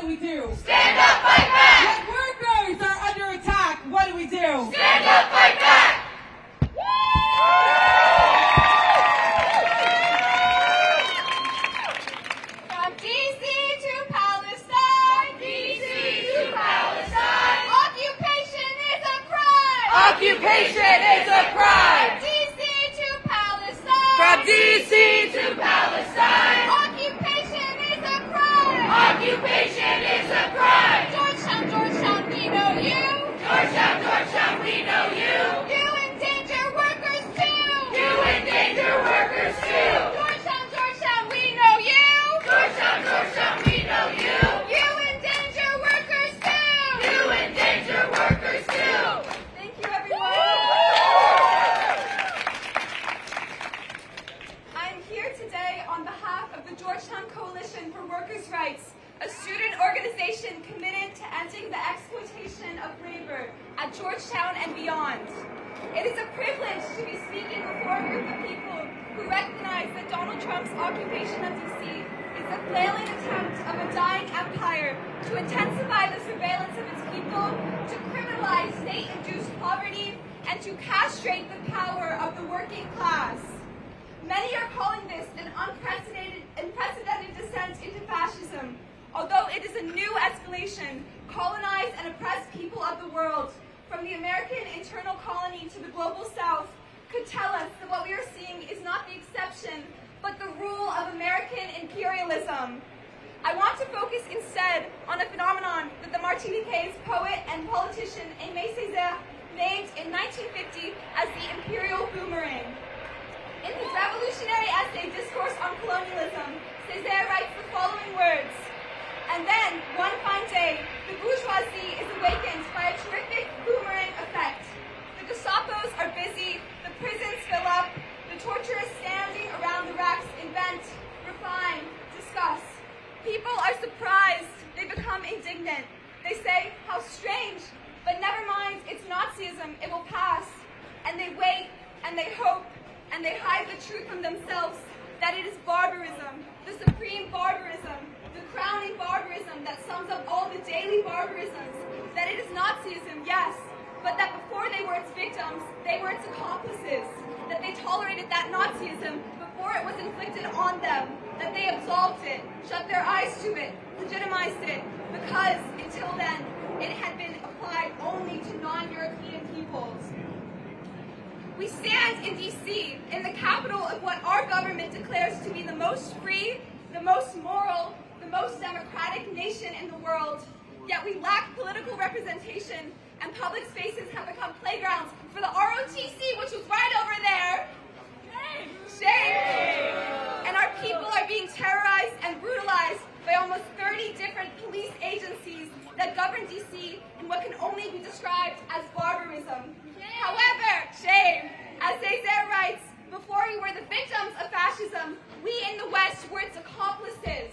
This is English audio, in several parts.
do we do? Stand up, fight back! When workers are under attack, what do we do? Stand up, fight back! From D.C. to Palestine, D.C. to Palestine! occupation is a crime! Occupation is a crime! D.C. to Palestine, From D.C. to Palestine! occupation is a crime! Occupation is a crime! Georgetown, Georgetown, we know you! Georgetown, Georgetown, we know you! You endanger workers too! You endanger workers too! Georgetown, Georgetown, we know you! Georgetown, Georgetown, we know you! You endanger workers too! You endanger workers too! Thank you, everyone. I'm here today on behalf of the Georgetown Coalition for Workers' Rights, a student organization committed to ending the exploitation of labor at Georgetown and beyond. It is a privilege to be speaking before a group of people who recognize that Donald Trump's occupation of D.C. is a flailing attempt of a dying empire to intensify the surveillance of its people, to criminalize state-induced poverty, and to castrate the power of the working class. Many are calling this an unprecedented descent into fascism, although it is a new escalation, colonized and oppressed people of the world, from the American internal colony to the global south, could tell us that what we are seeing is not the exception, but the rule of American imperialism. I want to focus instead on a phenomenon that the Martiniquais poet and politician Aimé Césaire named in 1950 as the imperial boomerang. In his revolutionary essay, Discourse on Colonialism, Césaire writes the following words: "And then, one fine day, the bourgeoisie is awakened by a terrific boomerang effect. The Gestapos are busy, the prisons fill up, the torturers standing around the racks invent, refine, discuss. People are surprised, they become indignant. They say, how strange, but never mind, it's Nazism, it will pass. And they wait, and they hope, and they hide the truth from themselves, that it is barbarism, the supreme barbarism, the crowning barbarism that sums up all the daily barbarisms, that it is Nazism, yes, but that before they were its victims, they were its accomplices, that they tolerated that Nazism before it was inflicted on them, that they absolved it, shut their eyes to it, legitimized it, because until then, it had been applied only to non-European peoples. We stand in D.C., in the capital of what our government declares to be the most free, the most moral, the most democratic nation in the world, yet we lack political representation, and public spaces have become playgrounds for the ROTC, which was right over there. Shame! And our people are being terrorized and brutalized by almost 30 different police agencies that govern D.C. in what can only be described as barbarism. However, shame, as Césaire writes, before we were the victims of fascism, we in the West were its accomplices.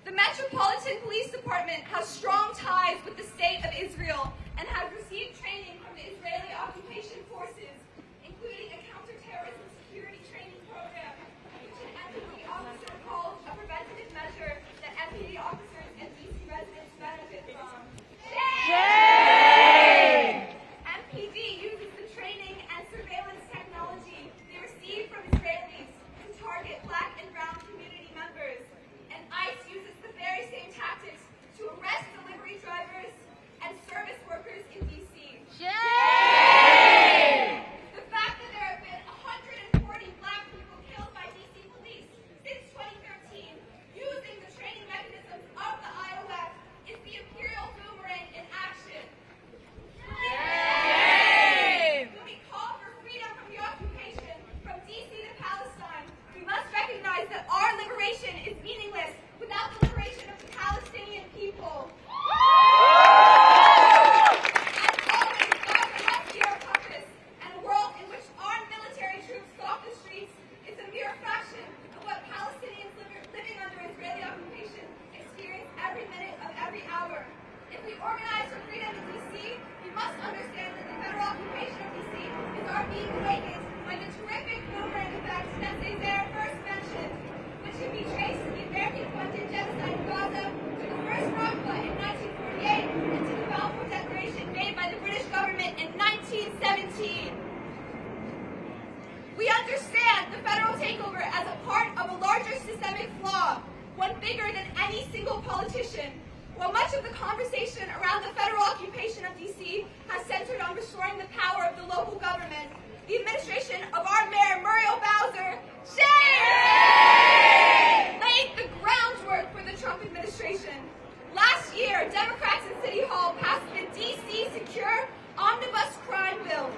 The Metropolitan Police Department has strong ties with the State of Israel and has received training from the Israeli occupation forces, including a counterterrorism security training program, which an MPD officer calls a preventative measure that MPD officers and DC residents benefit from. Shame! MPD uses the training and surveillance technology they receive from Israelis to target Black and brown community members, and ICE uses the very same tactics to arrest delivery drivers and service workers in D.C. Shame! The fact that there have been 140 Black people killed by D.C. police since 2013 using the training mechanisms of the IOF is the imperial boomerang in action. Shame! When we call for freedom from the occupation, from D.C. to Palestine, we must recognize that our liberation is meaningless without the liberation of the Palestinian people. As always, God must be our compass, and a world in which armed military troops stalk the streets is a mere fraction of what Palestinians living under Israeli occupation experience every minute of every hour. If we organize for freedom in D.C., we must understand that the federal occupation of D.C. is our being awakened by the terrific boomerang effect that Césaire first mentioned, which can be traced to the American-funded genocide of Gaza any single politician. While much of the conversation around the federal occupation of D.C. has centered on restoring the power of the local government, the administration of our Mayor Muriel Bowser laid the groundwork for the Trump administration. Last year, Democrats in City Hall passed the D.C. Secure Omnibus Crime Bill,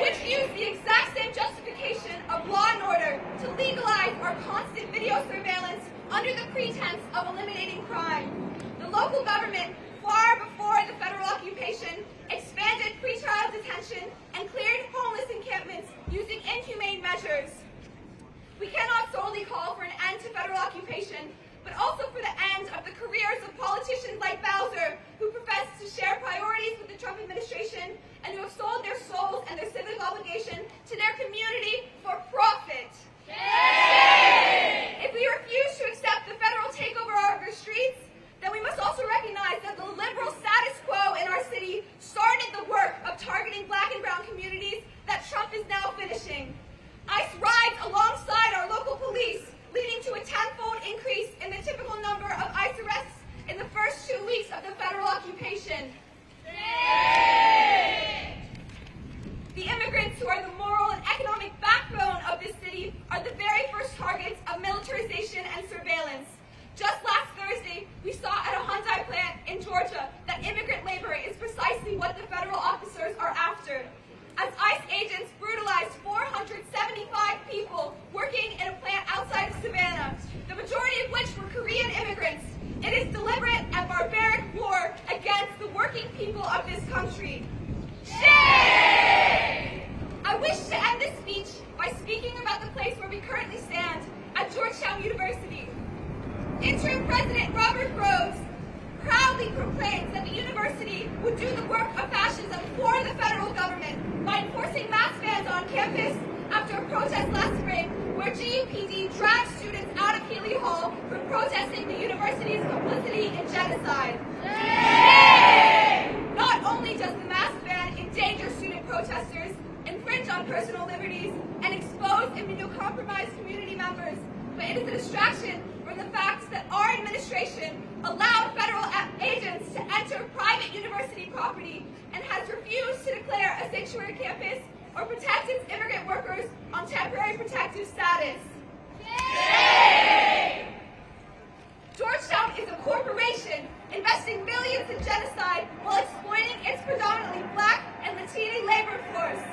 which used the exact same justification of law and order to legalize our constant video surveillance under the pretense of eliminating crime. The local government, far before the federal occupation, expanded pretrial detention and cleared homeless encampments using inhumane measures. We cannot solely call for an end to federal occupation, but also for the end of the careers of politicians like Bowser, who profess to share priorities with the Trump administration and who have sold their souls and their civic obligation to their community for profit. If we refuse to accept the federal takeover of our streets, then we must also recognize that the liberal status quo in our city started the work of targeting black and brown communities that Trump is now finishing. ICE rides alongside our local police, leading to a tenfold increase in the typical number of ICE arrests in the first 2 weeks of the federal occupation. The immigrants who are the moral and economic backbone of this city are the very first targets of militarization and surveillance. Just last Thursday, we saw at a Hyundai plant in Georgia that immigrant labor is precisely what the federal officers are after. As ICE agents brutalized 475 people working in a plant outside of Savannah, the majority of which were Korean immigrants, it is deliberate and barbaric war against the working people of this country. I wish to end this speech by speaking about the place where we currently stand at Georgetown University. Interim President Robert Groves proudly proclaims that the university would do the work of fascism for the federal government by enforcing mask bans on campus after a protest last spring where GUPD dragged students out of Healy Hall for protesting the university's complicity in genocide. Not only does the mask ban endanger student protesters, infringe on personal liberties, and expose immunocompromised community members, but it is a distraction from the fact that our administration allowed federal agents to enter private university property and has refused to declare a sanctuary campus or protect its immigrant workers on temporary protective status. Georgetown is a corporation investing millions in genocide while exploiting its predominantly black and Latino labor force.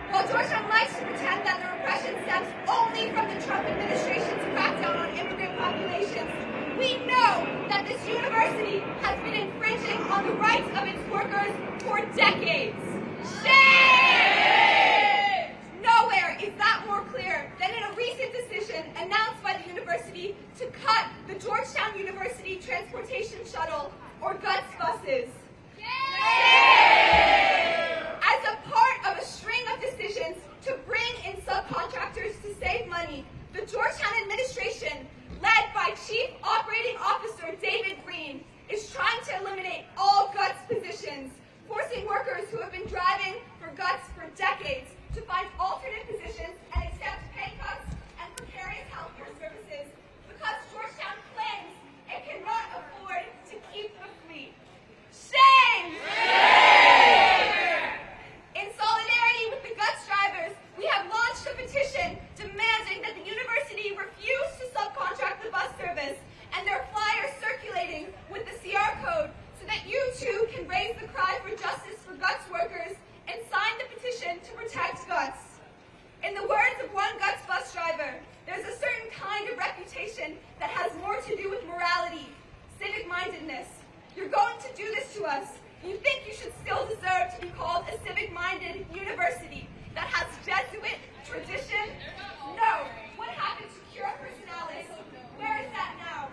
While Georgetown likes to pretend that the repression stems only from the Trump administration's crackdown on immigrant populations, we know that this university has been infringing on the rights of its workers for decades. Shame! Nowhere is that more clear than in a recent decision announced by the university to cut the Georgetown University Transportation Shuttle, or GUTS buses. As a part of a string of decisions to bring in subcontractors to save money, the Georgetown administration, led by Chief Operating Officer David Green, is trying to eliminate all GUTS positions, forcing workers who have been driving for GUTS for decades to find alternate positions and accept pay cuts and precarious healthcare services because Georgetown claims it cannot afford to keep the fleet. Shame! In solidarity with the GUTS drivers, we have launched a petition demanding that the university refuse to subcontract the bus service and their flyers circulating with the CR code so that you too can raise the cry for justice for GUTS workers and sign the petition to protect GUTS. In the words of one GUTS bus driver, there's a certain kind of reputation that has more to do with morality, civic-mindedness. You're going to do this to us. You think you should still deserve to be called a civic-minded university that has Jesuit tradition? No. What happened to cura personalis? Where is that now?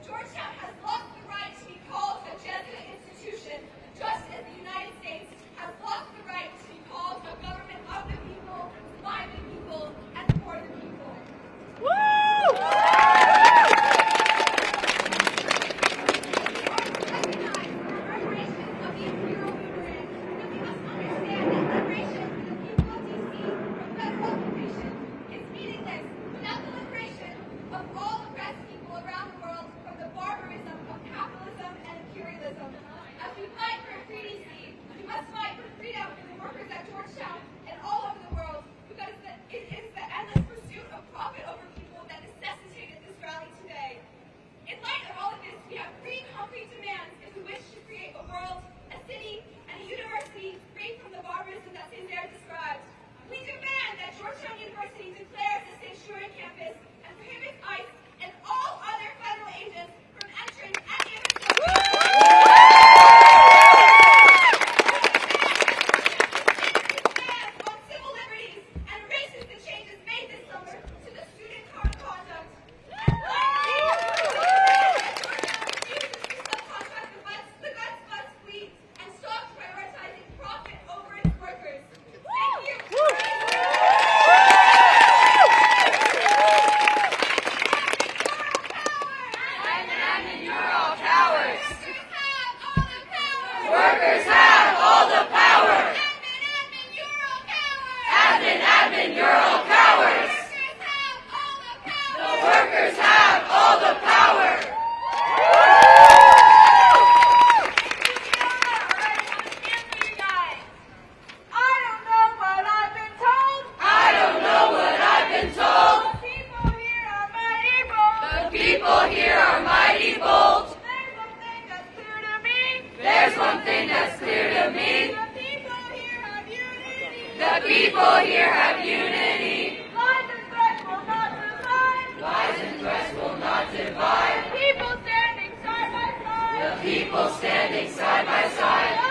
Georgetown has lost the right to be called a Jesuit institution, just as the United States has lost the right to be called a government of the people, by the people, and for the people. Meeting something that's clear to me. The people here have unity. The people here have unity. Lies and threats will not divide. Lies and threats will not divide. People standing side by side. The people standing side by side.